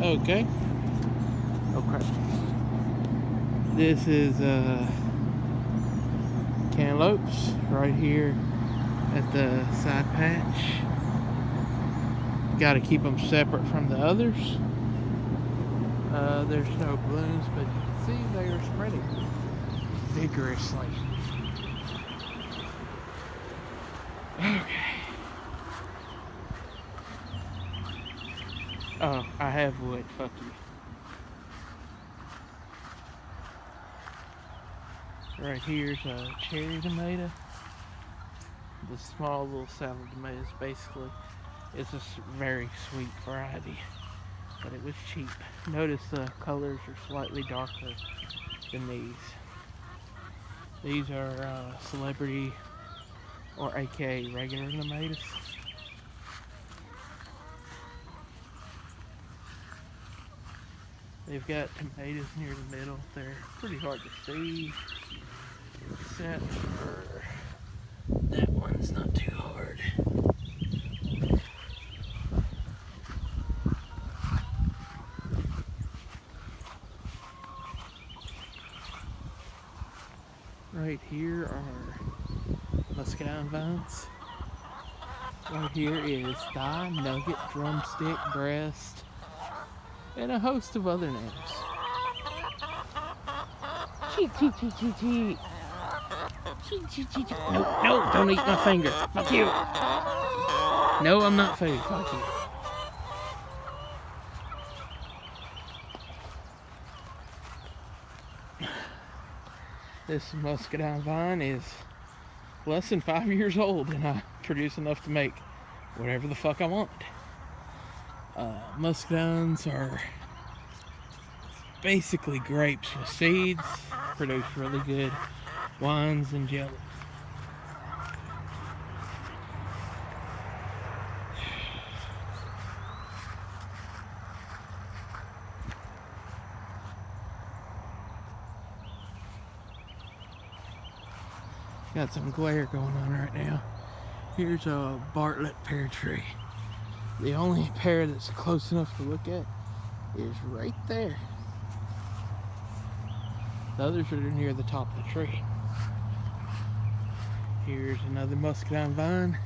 Okay. Okay. This is cantaloupes right here at the side patch. Got to keep them separate from the others. There's no blooms, but you can see they are spreading vigorously. Okay. Oh, I have wood. Fuck you. Right here's a cherry tomato. The small little salad tomatoes, basically. It's a very sweet variety, but it was cheap. Notice the colors are slightly darker than these. These are celebrity or aka regular tomatoes. They've got tomatoes near the middle. They're pretty hard to see, except for that one's not too hard. Right here are muscadine vines. Right here is thigh, nugget, drumstick, breast, and a host of other names. Cheat, cheat, cheat, cheat, cheat. Cheat, cheat, cheat, cheat. No, no, don't eat my finger. Fuck you. No, I'm not food. Fuck you. This muscadine vine is less than 5 years old, and I produce enough to make whatever the fuck I want. Muscadines are basically grapes with seeds, produce really good wines and jellies. Got some glare going on right now. Here's a Bartlett pear tree. The only pear that's close enough to look at is right there. The others are near the top of the tree. Here's another muscadine vine.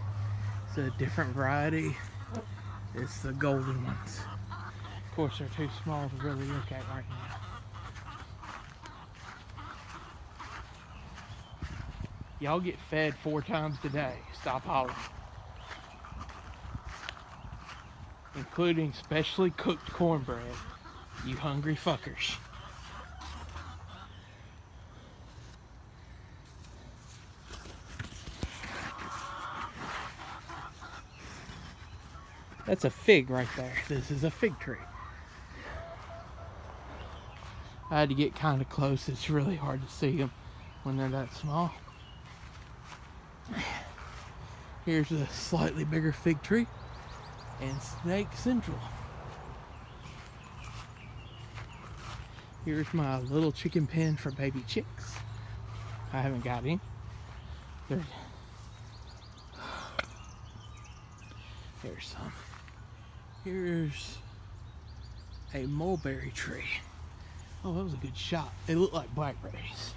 It's a different variety. It's the golden ones. Of course, they're too small to really look at right now. Y'all get fed 4 times a day. Stop hollering. Including specially cooked cornbread. You hungry fuckers. That's a fig right there. This is a fig tree. I had to get kind of close. It's really hard to see them when they're that small. Here's a slightly bigger fig tree and Snake Central. Here's my little chicken pen for baby chicks. I haven't got any. There's some. Here's a mulberry tree. Oh, that was a good shot. They look like blackberries.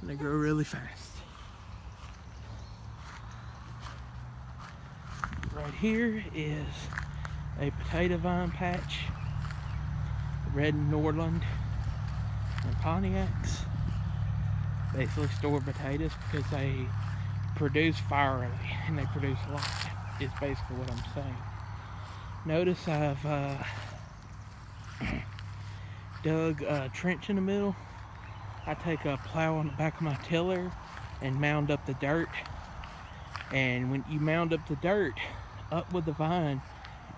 And they grow really fast. Right here is a potato vine patch. Red Norland and Pontiacs. Basically store potatoes because they produce fierily and they produce a lot. Is basically what I'm saying. Notice I've dug a trench in the middle. I take a plow on the back of my tiller and mound up the dirt. And when you mound up the dirt, up with the vine,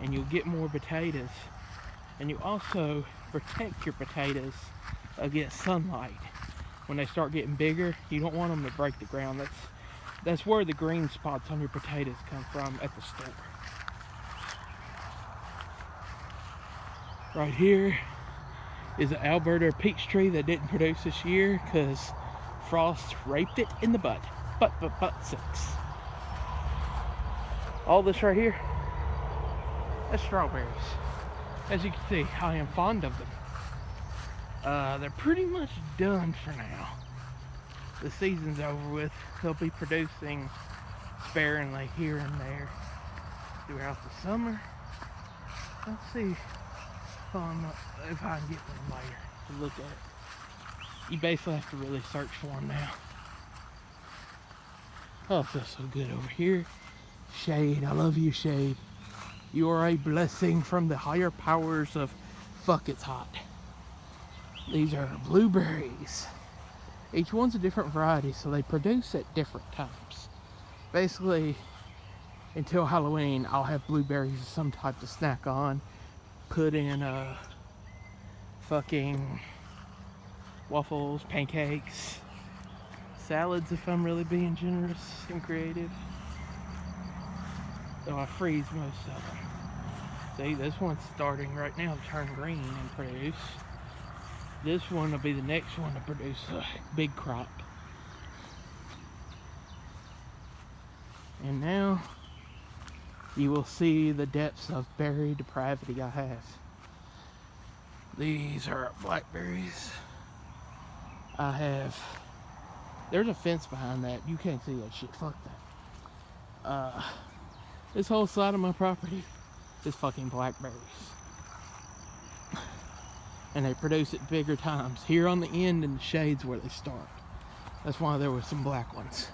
and you'll get more potatoes. And you also protect your potatoes against sunlight. When they start getting bigger, you don't want them to break the ground. That's where the green spots on your potatoes come from at the store. Right here is an Alberta peach tree that didn't produce this year because frost raped it in the butt. Butt 6. All this right here That's strawberries. As you can see, I am fond of them. They're pretty much done for now. The season's over with. They'll be producing sparingly here and there throughout the summer. Let's see if I can get one later to look at. You basically have to really search for them now. Oh, it feels so good over here. Shade, I love you, shade. You are a blessing from the higher powers of fuck it's hot. These are blueberries. Each one's a different variety, so they produce at different times. Basically, until Halloween, I'll have blueberries as some type to snack on. Put in fucking waffles, pancakes, salads if I'm really being generous and creative. Though I freeze most of them. See, this one's starting right now to turn green and produce. This one will be the next one to produce a big crop. And now you will see the depths of berry depravity I have. These are blackberries. There's a fence behind that. You can't see that shit. Fuck that. This whole side of my property is fucking blackberries. And they produce at bigger times. Here on the end in the shades where they start. That's why there were some black ones.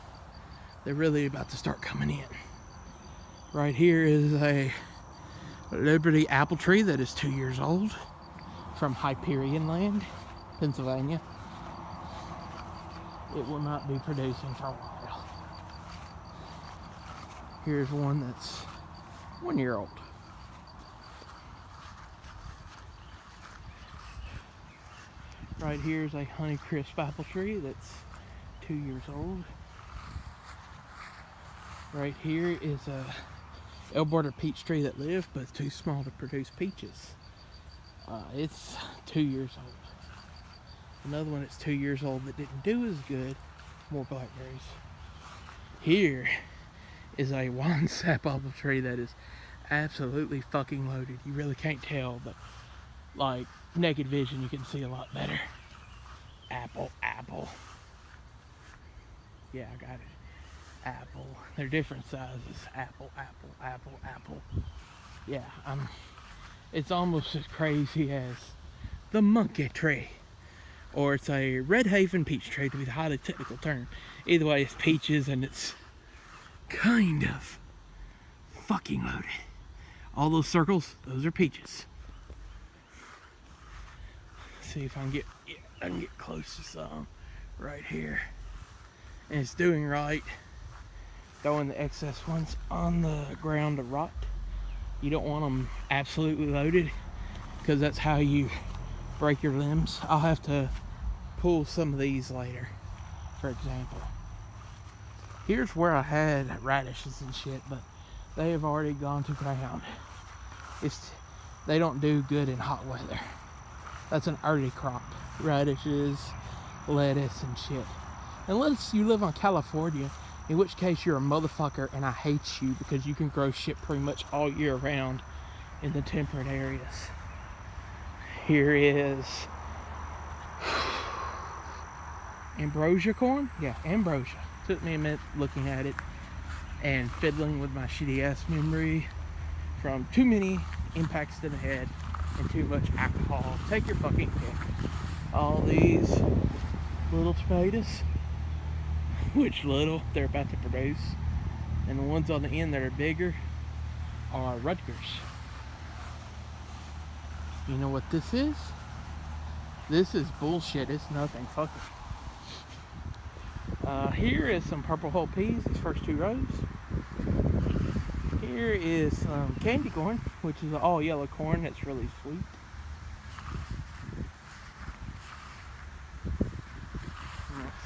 They're really about to start coming in. Right here is a Liberty apple tree that is 2 years old from Hyperion Land, Pennsylvania. It will not be producing for a while. Here's one that's 1 year old. Right here is a Honeycrisp apple tree that's 2 years old. Right here is a El Border peach tree that lived, but it's too small to produce peaches. It's 2 years old. Another one that's 2 years old that didn't do as good. More blackberries. Here is a wine sap apple tree that is absolutely fucking loaded. You really can't tell, but like naked vision you can see a lot better. Apple. Yeah, I got it. Apple. They're different sizes. Apple. Yeah, it's almost as crazy as the monkey tree. Or it's a Red Haven peach tree, to be the highly technical term. Either way, it's peaches and it's kind of fucking loaded. All those circles, those are peaches. Let's see if I can get close to some right here. And it's doing right. Throwing the excess ones on the ground to rot. You don't want them absolutely loaded, because that's how you break your limbs. I'll have to pull some of these later, for example. Here's where I had radishes and shit, but they have already gone to ground. They don't do good in hot weather. That's an early crop. Radishes, lettuce, and shit. Unless you live on California, in which case you're a motherfucker and I hate you, because you can grow shit pretty much all year round in the temperate areas. Here is ambrosia corn. Yeah, ambrosia. Took me a minute looking at it and fiddling with my shitty ass memory from too many impacts to the head and too much alcohol. Take your fucking pick. All these little tomatoes, which little they're about to produce, and the ones on the end that are bigger are Rutgers. You know what this is? This is bullshit. It's nothing. Fuck it. Here is some purple hull peas, these first 2 rows. Here is some candy corn, which is all yellow corn that's really sweet.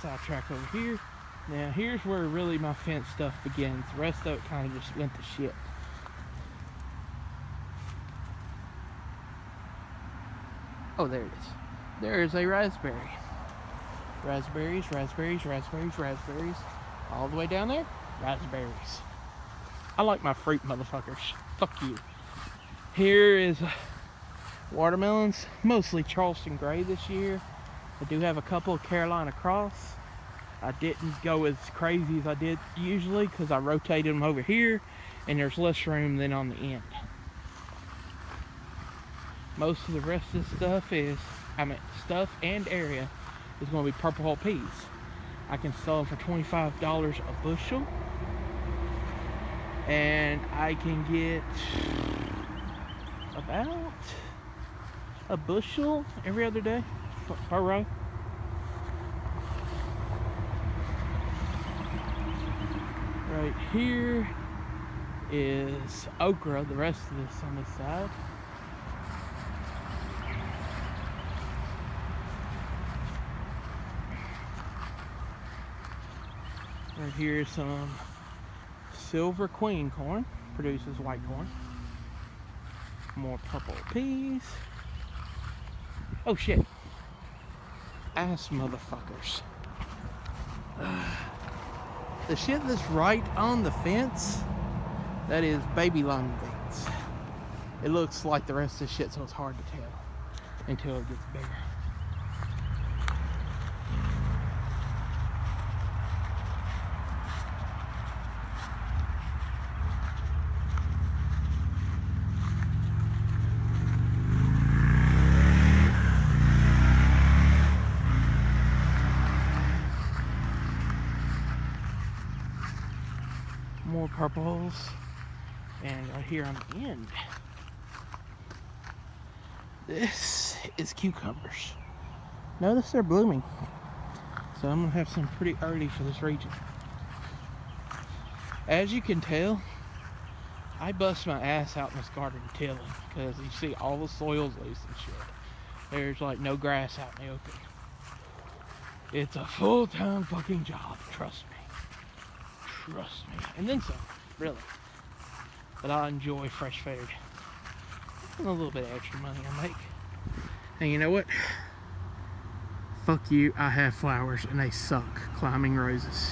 Sidetrack over here. Now here's where really my fence stuff begins. The rest of it kind of just went to shit. Oh, there it is. There is a raspberry. Raspberries. All the way down there, raspberries. I like my fruit, motherfuckers. Fuck you. Here is watermelons, mostly Charleston Gray this year. I do have a couple of Carolina Cross. I didn't go as crazy as I did usually because I rotated them over here and there's less room than on the end. Most of the rest of this stuff is, stuff and area is going to be Purple Hull peas. I can sell them for $25 a bushel. And I can get about a bushel every other day per row. Right here is okra, the rest of this on this side. Right here is some Silver Queen corn, produces white corn. More purple peas. Oh shit. Ass motherfuckers. The shit that's right on the fence, that is baby lima beans. It looks like the rest of the shit, so it's hard to tell until it gets bigger. More purples, and right here on the end, this is cucumbers. Notice they're blooming, so I'm gonna have some pretty early for this region. As you can tell, I bust my ass out in this garden tilling because you see all the soil's loose and shit. There's like no grass out in the open. It's a full-time fucking job, trust me. Trust me. And then some, really. But I enjoy fresh food. And a little bit of extra money I make. And you know what? Fuck you, I have flowers and they suck. Climbing roses.